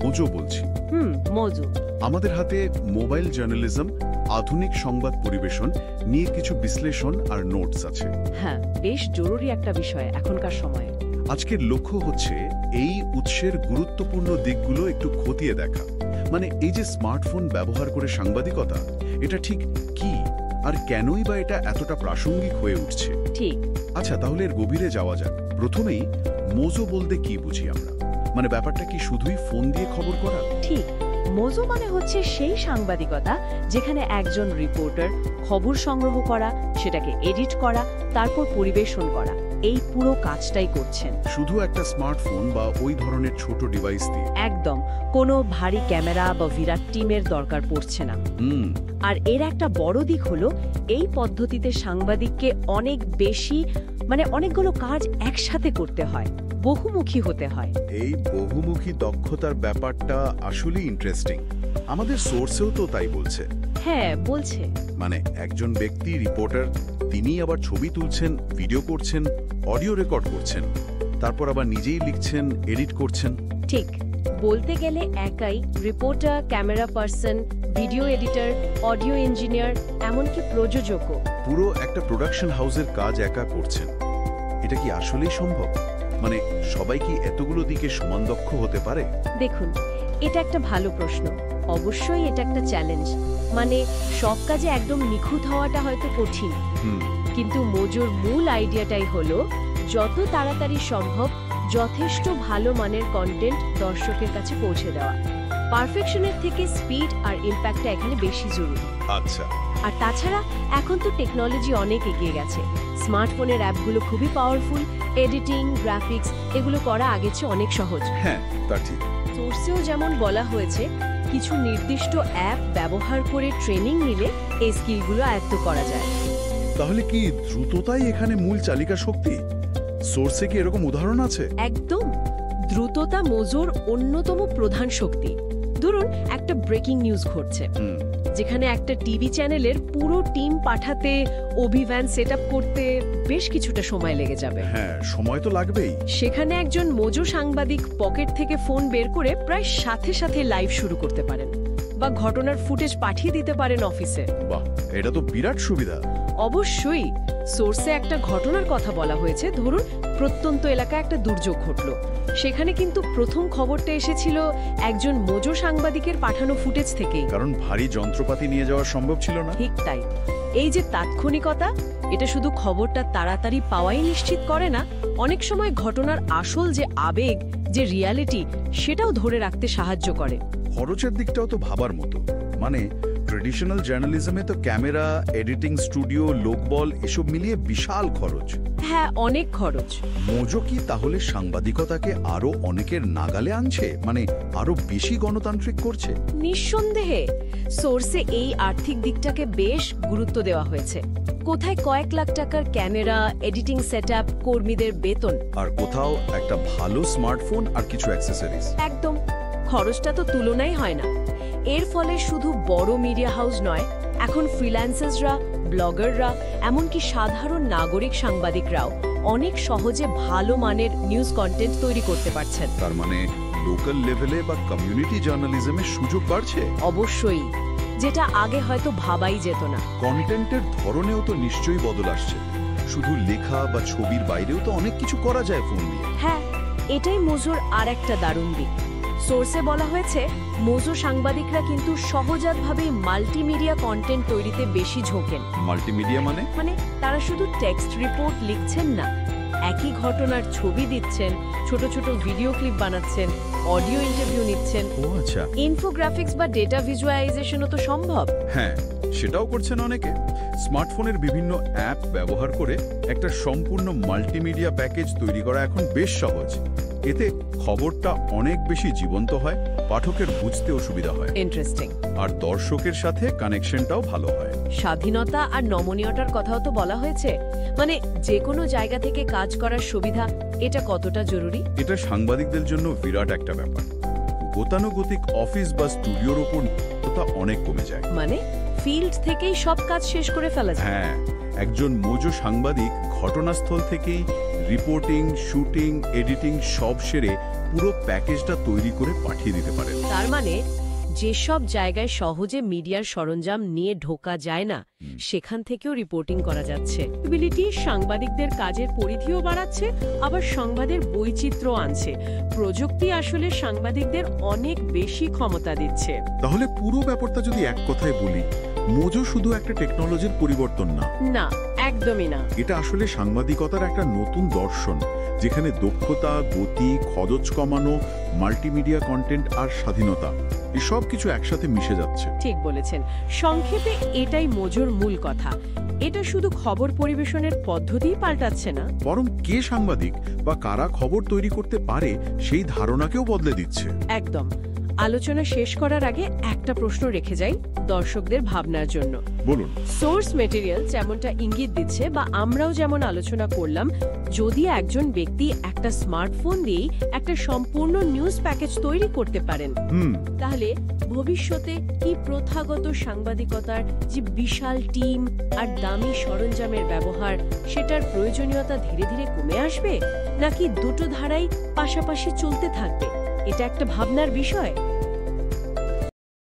Mojo বলছি। Mojo. আমাদের হাতে মোবাইল জার্নালিজম, আধুনিক সংবাদ পরিবেশন নিয়ে কিছু বিশ্লেষণ আর নোটস আছে। হ্যাঁ, বেশ জরুরি একটা বিষয় এখনকার সময়ে। আজকের লক্ষ্য হচ্ছে এই উৎসের গুরুত্বপূর্ণ দিকগুলো একটু খতিয়ে দেখা। মানে এই যে স্মার্টফোন ব্যবহার করে সাংবাদিকতা, এটা ঠিক কি আর কেনই বা এটা এতটা প্রাসঙ্গিক হয়ে উঠছে। ঠিক। আচ্ছা, তাহলে এর গভীরে যাওয়া যাক। প্রথমেই মোজো বলতে কি বুঝি আমরা? মানে ব্যাপারটা কি শুধুই ফোন দিয়ে খবর করা? ঠিক। মোজো মানে হচ্ছে সেই সাংবাদিকতা যেখানে একজন রিপোর্টার খবর সংগ্রহ করা, সেটাকে এডিট করা, তারপর পরিবেশন করা, এই পুরো কাজটাই করছেন শুধু একটা স্মার্টফোন বা ওই ধরনের ছোট ডিভাইস দিয়ে? একদম। কোনো ভারী ক্যামেরা বা বিরাট টিমের দরকার পড়ছে না। আর এর একটা বড় দিক হলো এই পদ্ধতিতে সাংবাদিককে অনেক বেশি, মানে অনেকগুলো কাজ একসাথে করতে হয়, বহুমুখী হতে হয়। এই বহুমুখী দক্ষতার ব্যাপারটা আসলেই ইন্টারেস্টিং। আমাদের সোর্সেও তো তাই বলছে। হ্যাঁ, বলছে। মানে একজন ব্যক্তি রিপোর্টার, তিনি আবার ছবি তুলছেন, ভিডিও করছেন, অডিও রেকর্ড করছেন, তারপর আবার নিজেই লিখছেন, এডিট করছেন। ঠিক। বলতে গেলে একাই reporter, camera person, video editor, audio engineer, এমনকি প্রযোজকও। পুরো একটা প্রোডাকশন হাউসের কাজ একা করছেন। এটা কি আসলেই সম্ভব? মানে সবাই কি এতগুলো দিকে সমান দক্ষ হতে পারে? দেখুন, এটা একটা ভালো প্রশ্ন। অবশ্যই এটা একটা চ্যালেঞ্জ। মানে সব কাজে একদম নিখুঁত হওয়াটা হয়তো কঠিন, কিন্তু মোজোর মূল আইডিয়াটাই হলো যত তাড়াতাড়ি সম্ভব যথেষ্ট ভালো মানের কন্টেন্ট দর্শকের কাছে পৌঁছে দেওয়া। পারফেকশনের থেকে স্পিড আর ইম্প্যাক্টটা এখানে বেশি জরুরি। আচ্ছা। আর তাছাড়া এখন তো টেকনোলজি অনেক এগিয়ে গেছে। স্মার্টফোনের অ্যাপগুলো খুবই পাওয়ারফুল। এডিটিং, গ্রাফিক্স, এগুলো করা আগের চেয়ে অনেক সহজ। হ্যাঁ, তা ঠিক। সোর্সেও যেমন বলা হয়েছে, কিছু নির্দিষ্ট অ্যাপ ব্যবহার করে ট্রেনিং নিলে এই স্কিলগুলো আয়ত্ত করা যায়। তাহলে কি দ্রুততাই এখানে মূল চালিকা শক্তি? সোর্সে কি এরকম উদাহরণ আছে? একদম। দ্রুততা মোজোর অন্যতম প্রধান শক্তি। ধরুন একটা ব্রেকিং নিউজ ঘটছে, যেখানে একটা টিভি চ্যানেলের পুরো টিম পাঠাতে, অভিযান সেট আপ করতে বেশ কিছুটা সময় লেগে যাবে। হ্যাঁ, সময় তো লাগবেই। সেখানে একজন মোজো সাংবাদিক পকেট থেকে ফোন বের করে প্রায় সাথে সাথে লাইভ শুরু করতে পারেন, বা ঘটনার ফুটেজ পাঠিয়ে দিতে পারেন অফিসে। বাহ, এটা তো বিরাট সুবিধা। অবশ্যই। সোর্সে একটা ঘটনার কথা বলা হয়েছে। ধরুন প্রত্যন্ত এলাকায় একটা দুর্যোগ ঘটল, সেখানে কিন্তু প্রথম খবরটা এসেছিল একজন মোজো সাংবাদিকের পাঠানো ফুটেজ থেকেই, কারণ ভারী যন্ত্রপাতি নিয়ে যাওয়া সম্ভব ছিল না। ঠিক তাই। এই যে তাৎক্ষণিকতা, এটা শুধু খবরটা তাড়াতাড়ি পাওয়াই নিশ্চিত করে না, অনেক সময় ঘটনার আসল যে আবেগ, যে রিয়ালিটি, সেটাও ধরে রাখতে সাহায্য করে। খরচের দিকটাও তো ভাবার মতো। মানে ট্রেডিশনাল জার্নালিজমে তো ক্যামেরা, এডিটিং স্টুডিও, লোকবল এসব মিলিয়ে বিশাল খরচ। হ্যাঁ, অনেক খরচ। মোজো কি তাহলে সাংবাদিকতাকে আরো অনেকের নাগালে আনছে, মানে আরো বেশি গণতান্ত্রিক করছে? নিঃসন্দেহে। সোর্সে এই আর্থিক দিকটাকে বেশ গুরুত্ব দেওয়া হয়েছে। কোথায় কয়েক লাখ টাকার ক্যামেরা, এডিটিং সেটআপ, কর্মীদের বেতন, আর কোথাও একটা ভালো স্মার্টফোন আর কিছু অ্যাক্সেসরিজ। একদম। খরচটা তো তুলনাই হয় না। এর ফলে শুধু বড় মিডিয়া হাউস নয়, এখন ফ্রিল্যান্সার্সরা, ব্লগাররা, এমনকি সাধারণ নাগরিক সাংবাদিকরাও অনেক সহজে ভালো মানের নিউজ কন্টেন্ট তৈরি করতে পারছেন। তার মানে লোকাল লেভেলে বা কমিউনিটি জার্নালিজমের সুযোগ বাড়ছে। অবশ্যই, যেটা আগে হয়তো ভাবাই যেত না। কন্টেন্টের ধরনেও তো নিশ্চয়ই বদল আসছে। শুধু লেখা বা ছবির বাইরেও তো অনেক কিছু করা যায় ফোন দিয়ে। হ্যাঁ, এটাই মোজোর আর একটা দারুণ দিক। সোর্সে বলা হয়েছে মোজো সাংবাদিকরা কিন্তু সহজাতভাবেই মাল্টিমিডিয়া কন্টেন্ট তৈরিতে বেশি ঝোঁকেন। মাল্টিমিডিয়া মানে তারা শুধু টেক্সট রিপোর্ট লিখছেন না, একই ঘটনার ছবি দিচ্ছেন, ছোট ছোট ভিডিও ক্লিপ বানাচ্ছেন, অডিও ইন্টারভিউ নিচ্ছেন। ও আচ্ছা। ইনফোগ্রাফিক্স বা ডেটা ভিজুয়ালাইজেশনও তো সম্ভব। হ্যাঁ, সেটাও করছেন অনেকে। স্মার্টফোনের বিভিন্ন অ্যাপ ব্যবহার করে একটা সম্পূর্ণ মাল্টিমিডিয়া প্যাকেজ তৈরি করা এখন বেশ সহজ। এতে খবরটা অনেক বেশি জীবন্ত হয়, পাঠকের বুঝতেও সুবিধা হয়। ইন্টারেস্টিং। আর দর্শকের সাথে কানেকশনটাও ভালো হয়। স্বাধীনতা আর নমনীয়তার কথাও তো বলা হয়েছে। মানে যে কোনো জায়গা থেকে কাজ করার সুবিধা, এটা কতটা জরুরি? এটা সাংবাদিকদের জন্য বিরাট একটা ব্যাপার। গতানুগতিক অফিস বা স্টুডিওর উপর নির্ভরতা অনেক কমে যায়। মানে ফিল্ড থেকেই সব কাজ শেষ করে ফেলা যায়। হ্যাঁ, একজন মোজো সাংবাদিক ঘটনাস্থল থেকেই রিপোর্টিং, শুটিং, এডিটিং সব সেরে পুরো প্যাকেজটা তৈরি করে পাঠিয়ে দিতে পারেন। তার মানে যেসব জায়গায় সহজে মিডিয়ার সরঞ্জাম নিয়ে ঢোকা যায় না, সেখান থেকেও রিপোর্টিং করা যাচ্ছে। এবিলিটি সাংবাদিকদের কাজের পরিধিও বাড়াচ্ছে, আবার সংবাদের বৈচিত্র্য আনছে। প্রযুক্তি আসলে সাংবাদিকদের অনেক বেশি ক্ষমতা দিচ্ছে। তাহলে পুরো ব্যাপারটা যদি এক কথায় বলি, মোজো শুধু একটা টেকনোলজির পরিবর্তন না, না, একদমই না। এটা আসলে সাংবাদিকতার একটা নতুন দর্শন, যেখানে দক্ষতা, গতি, খরচ কমানো, মাল্টিমিডিয়া কন্টেন্ট আর স্বাধীনতা এসব কিছু একসাথে মিশে যাচ্ছে। ঠিক বলেছেন। সংক্ষেপে এটাই মোজোর মূল কথা। এটা শুধু খবর পরিবেশনের পদ্ধতিই পাল্টাচ্ছে না, বরং কে সাংবাদিক বা কারা খবর তৈরি করতে পারে সেই ধারণাকেও বদলে দিচ্ছে। একদম। আলোচনা শেষ করার আগে একটা প্রশ্ন রেখে যাই দর্শকদের ভাবনার জন্য। বলুন। সোর্স মেটেরিয়াল যেমনটা ইঙ্গিত দিচ্ছে, বা আমরাও যেমন আলোচনা করলাম, যদি একজন ব্যক্তি একটা স্মার্টফোন দিয়েই একটা সম্পূর্ণ নিউজ প্যাকেজ তৈরি করতে পারেন, তাহলে ভবিষ্যতে কি প্রথাগত সাংবাদিকতার যে বিশাল টিম আর দামি সরঞ্জামের ব্যবহার, সেটার প্রয়োজনীয়তা ধীরে ধীরে কমে আসবে, নাকি দুটো ধারাই পাশাপাশি চলতে থাকবে? এটা একটা ভাবনার বিষয়।